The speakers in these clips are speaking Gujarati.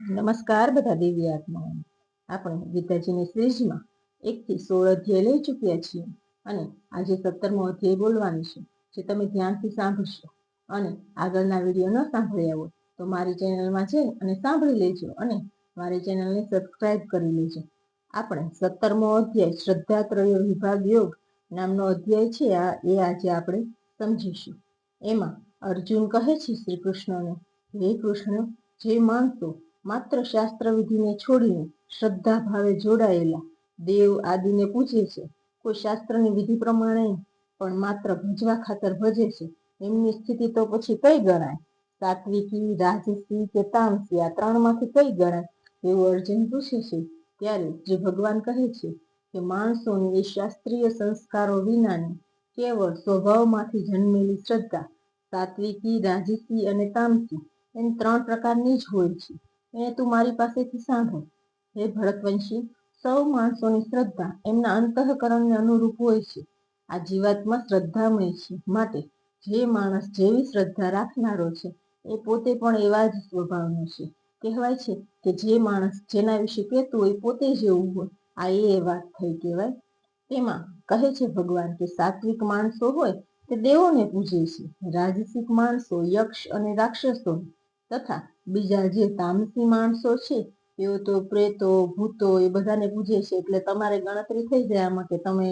નમસ્કાર બધા દેવી આત્માઓને. આપણે ગીતાજીની સિરીઝમાં 1 થી 16 અધ્યાય લઈ ચૂક્યા છીએ અને આજે 17મો અધ્યાય બોલવાનું છે, જે તમે ધ્યાનથી સાંભળશો. અને આગળના વિડીયો ન સાંભળ્યા હોય તો મારી ચેનલમાં જઈ અને સાંભળી લેજો અને મારી ચેનલને સબસ્ક્રાઇબ કરી લેજો. આપણે 17મો અધ્યાય શ્રદ્ધાત્રય વિભાગ યોગ નામનો અધ્યાય છે એ આજે આપણે સમજીશું. એમાં અર્જુન કહે છે શ્રી કૃષ્ણને, હે કૃષ્ણ, જે માણસો માત્ર શાસ્ત્ર વિધિને છોડીને શ્રદ્ધા ભાવે જોડાયેલા દેવ આદિને પૂજે છે, કોઈ શાસ્ત્રની વિધિ પ્રમાણે પણ માત્ર ભજવા ખાતર ભજે છે, એમની સ્થિતિ તો પછી કઈ ગણાય? સાત્વિકી, રાજસી કે તામસી, આ ત્રણમાંથી કઈ ગણાય? એવું અર્જુન પૂછે છે. ત્યારે જે ભગવાન કહે છે કે માણસોની એ શાસ્ત્રીય સંસ્કારો વિનાની કેવળ સ્વભાવમાંથી જન્મેલી શ્રદ્ધા સાત્વિકી, રાજસી અને તામસી એમ 3 પ્રકારની જ હોય છે. એને તું મારી પાસેથી સાંભળ. હે ભરતવંશી, સૌ માણસોની શ્રદ્ધા એમના અંતઃકરણને અનુરૂપ હોય છે. આ જીવાત્મા શ્રદ્ધામય છે, માટે જે માણસ જેવી શ્રદ્ધા રાખનારો છે એ પોતે પણ એવા જ સ્વભાવનો છે. કહેવાય છે કે જે માણસ જેના વિશે કહેતું હોય પોતે જ એવું હોય. આ એ વાત થઈ કહેવાય. તેમાં કહે છે ભગવાન કે સાત્વિક માણસો હોય તે દેવોને પૂજે છે, રાજસિક માણસો યક્ષ અને રાક્ષસો તથા બીજા જે તામસી માણસો છે તેઓ તો પ્રેતો, ભૂતો એ બધાને પૂજે છે. એટલે તમારે ગણતરી થઈ જાય આમાં કે તમે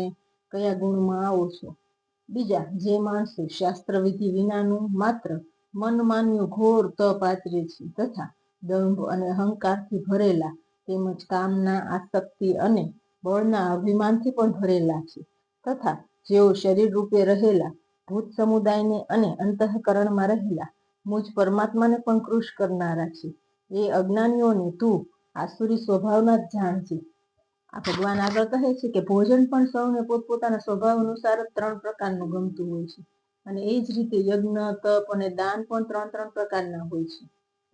કયા ગુણમાં આવો છો. બીજા જે માણસો શાસ્ત્ર વિધિ વિનાનું માત્ર મનમાન્યું ઘોર તપ આચરે છે તથા દંભ અને અહંકારથી ભરેલા તેમજ કામના, આસક્તિ અને બળના અભિમાનથી પણ ભરેલા છે તથા જેઓ શરીર રૂપે રહેલા ભૂત સમુદાયને અને અંતઃકરણમાં રહેલા મુજ પરમાત્માને પણ કૃશ કરનારા છે, એ અજ્ઞાનીઓને તું આસુરી સ્વભાવના જ જાણજે. આ ભગવાન આગળ કહે છે કે ભોજન પણ સૌને પોતપોતાના સ્વભાવ અનુસાર 3 પ્રકારનું ગમતું હોય છે અને એ જ રીતે યજ્ઞ, તપ અને દાન પણ 3 પ્રકારના હોય છે.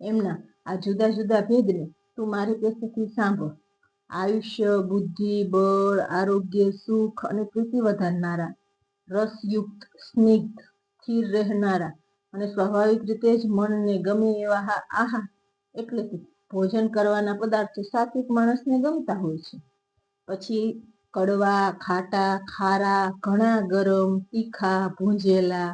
એમના આ જુદા જુદા ભેદને તું મારી પાસેથી સાંભળ. આયુષ્ય, બુદ્ધિ, બળ, આરોગ્ય, સુખ અને પ્રીતિ વધારનારા, રસયુક્ત, સ્નિગ્ધ, સ્થિર રહેનારા અને સ્વાભાવિક રીતે જ મનને ગમે એવા આહાર એટલે કે ભોજન કરવાના પદાર્થો સાત્વિક માણસને ગમતા હોય છે. પછી કડવા, ખાટા, ખારા, ઘણા ગરમ, તીખા, ભૂંજેલા,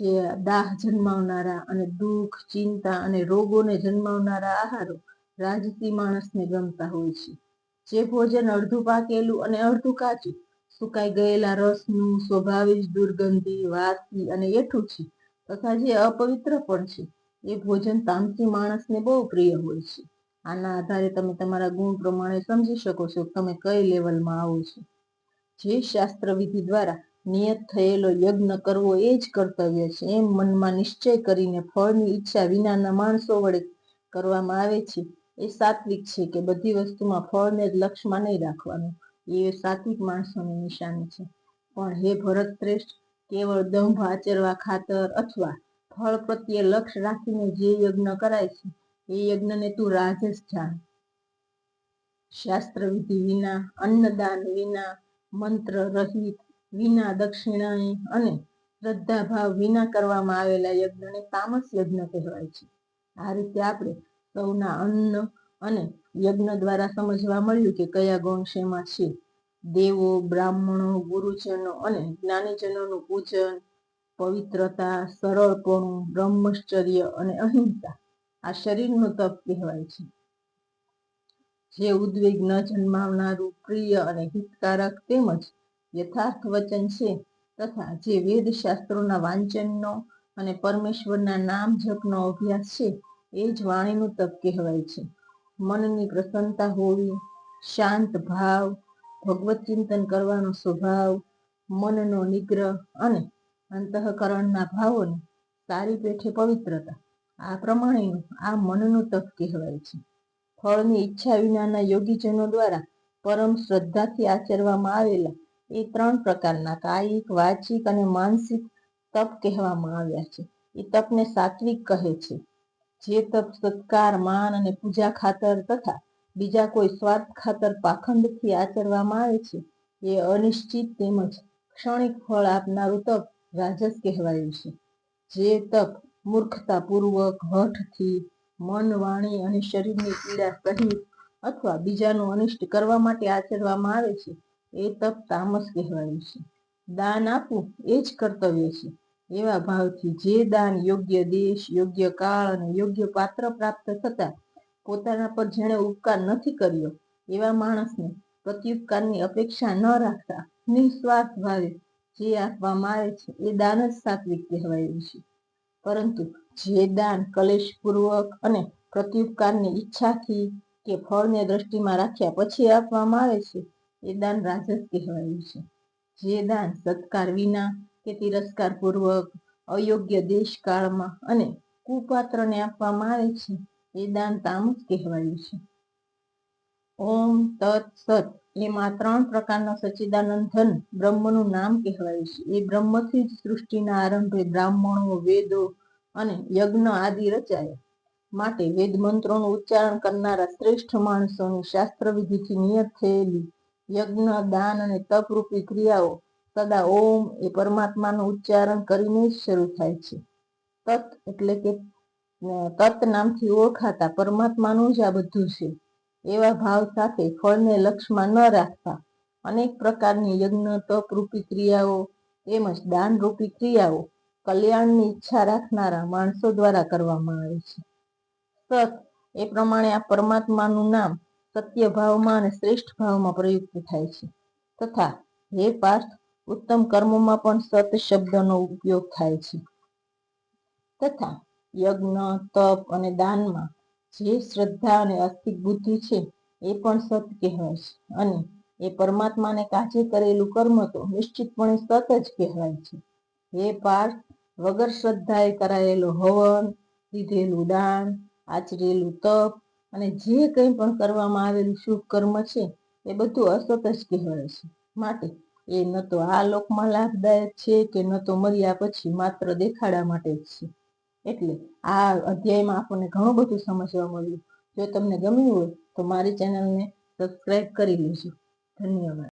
જે દાહ જન્માવનારા અને દુઃખ, ચિંતા અને રોગોને જન્માવનારા આહારો રાજસી માણસને ગમતા હોય છે. જે ભોજન અડધું પાકેલું અને અડધું કાચું, સુકાઈ ગયેલા રસનું, સ્વભાવિક દુર્ગંધી, વાસી અને એઠું છે તથા જે અપવિત્ર પણ છે, એ ભોજન તામસી માણસને બહુ પ્રિય હોય છે. આના આધારે તમે તમારા ગુણ પ્રમાણે સમજી શકો છો કે તમે કઈ લેવલમાં આવો છો. જે શાસ્ત્ર વિધિ દ્વારા નિયત થયેલો યજ્ઞ કરવો એ જ કર્તવ્ય છે એમ મનમાં નિશ્ચય કરીને ફળની ઈચ્છા વિનાના માણસો વડે કરવામાં આવે છે, એ સાત્વિક છે કે બધી વસ્તુમાં ફળને જ લક્ષ્યમાં નહીં રાખવાનું. એ સાત્વિક માણસોની નિશાની છે. પણ હે ભરત શ્રેષ્ઠ, કેવળ દંભ આચરવા ખાતર અથવા ફળ પ્રત્યે લક્ષ્ય રાખીને જે યજ્ઞ કરાય છે એ યજ્ઞને તું રાજસ જાણ. શાસ્ત્ર વિધિ વિના, અન્નદાન વિના, મંત્ર રહિત, વિના દક્ષિણાએ અને શ્રદ્ધાભાવ વિના કરવામાં આવેલા યજ્ઞને તામસ યજ્ઞ કહેવાય છે. આ રીતે આપણે સૌના અન્ન અને યજ્ઞ દ્વારા સમજવા મળ્યું કે કયા ગુણ શેમાં છે. દેવો, બ્રાહ્મણો, ગુરુજનો અને જ્ઞાનીજનોનું પૂજન, પવિત્રતા, સરળપણું, બ્રહ્મચર્ય અને અહિંસા આ શરીરનું તપ કહેવાય છે. જે ઉદ્વેગ ન જન્માવનારું, પ્રિય અને હિતકારક તેમજ યથાર્થ વચન છે તથા જે વેદ શાસ્ત્રોના વાંચનનો અને પરમેશ્વરના નામ જપનો અભ્યાસ છે એ જ વાણીનું તપ કહેવાય છે. મનની પ્રસન્નતા હોવી, શાંત ભાવ, ભગવત ચિંતન કરવાનો સ્વભાવ, મનનો નિગ્રહ અને અંતઃકરણના ભાવોની સારી પેઠે પવિત્રતા, આ પ્રમાણેનું આ મનનું તપ કહેવાય છે. ફળની ઈચ્છા વિનાના યોગીજનો દ્વારા પરમ શ્રદ્ધાથી આચરવામાં આવેલા એ 3 પ્રકારના કાયિક, વાચિક અને માનસિક તપ કહેવામાં આવ્યા છે. એ તપને સાત્વિક કહે છે. જે તપ સત્કાર, માન અને પૂજા ખાતર તથા બીજા કોઈ સ્વાર્થ ખાતર પાખંડથી આચરવામાં આવે છે એ અનિશ્ચિત તેમજ ક્ષણિક ફળ આપનારું તપ રાજસ કહેવાયું છે. જે તપ મૂર્ખતાપૂર્વક, હઠથી, મન, વાણી અને શરીરની પીડા સહિત અથવા બીજાનું અનિષ્ટ કરવા માટે આચરવામાં આવે છે એ તપ તામસ કહેવાયું છે. દાન આપવું એ જ કર્તવ્ય છે. એવા ભાવથી જે દાન યોગ્ય દેશ, યોગ્ય કાળ અને યોગ્ય પાત્ર પ્રાપ્ત થતા પોતાના પર જેણે ઉપકાર નથી કર્યો એવા માણસને પ્રત્યુપકારની અપેક્ષા ન રાખતા નિસ્વાર્થ ભાવે જે આપવામાં આવે છે એ દાન જ સાત્વિક કહેવાયું છે. પરંતુ જે દાન કલેશપૂર્વક અને પ્રત્યુપકારની ઈચ્છાથી કે ફળને દ્રષ્ટિમાં રાખ્યા પછી આપવામાં આવે છે એ દાન રાજસ કહેવાયું છે. જે દાન સત્કાર વિના કે તિરસ્કાર પૂર્વક અયોગ્ય દેશકાળમાં અને કુપાત્રને આપવામાં આવે છે એ દાન તામસ કહેવાયું છે. ઓમ તત્ સત એમાં 3 પ્રકારના સચ્ચિદાનંદ ઘન બ્રહ્મનું નામ કહેવાયું છે. એ બ્રહ્મથી જ સૃષ્ટિના આરંભે બ્રાહ્મણો, વેદો અને યજ્ઞ આદિ રચાયા. માટે વેદ મંત્રોનું ઉચ્ચારણ કરનારા શ્રેષ્ઠ માણસોની શાસ્ત્ર વિધિથી નિયત થયેલી યજ્ઞ, દાન અને તપરૂપી ક્રિયાઓ સદા ઓમ એ પરમાત્માનું ઉચ્ચારણ કરીને જ શરૂ થાય છે. તત એટલે કે તત નામથી ઓળખાતા પરમાત્માનું જ આ બધું છે એવા ભાવ સાથે ફળને લક્ષ્યમાં ન રાખતા અનેક પ્રકારની યજ્ઞ, તપરૂપી ક્રિયાઓ તેમજ દાનરૂપી ક્રિયાઓ કલ્યાણની ઈચ્છા રાખનારા માણસો દ્વારા કરવામાં આવે છે. સત એ પ્રમાણે આ પરમાત્માનું નામ સત્ય ભાવમાં અને શ્રેષ્ઠ ભાવમાં પ્રયુક્ત થાય છે. તથા હે પાર્થ, ઉત્તમ કર્મોમાં પણ સત શબ્દનો ઉપયોગ થાય છે. તથા યજ્ઞ, તપ અને દાનમાં જે શ્રદ્ધા અને આસ્તિક બુદ્ધિ છે એ પણ સત કહેવાય છે. અને એ પરમાત્માને કાજે કરેલું કર્મ તો નિશ્ચિતપણે સત જ કહેવાય છે. હે પાર્થ, વગર શ્રદ્ધાએ કરાયેલો હવન, દીધેલું દાન, આચરેલું તપ અને જે કંઈ પણ કરવામાં આવેલું શુભ કર્મ છે એ બધું અસત જ કહેવાય છે. માટે એ ન તો આ લોકમાં લાભદાયક છે કે ન તો મર્યા પછી માત્ર દેખાડા માટે જ છે. એટલે આ અધ્યાયમાં આપણને ઘણું બધું સમજવા મળ્યું. જો તમને ગમ્યું હોય તો મારી ચેનલને સબસ્ક્રાઈબ કરી લેજો. ધન્યવાદ.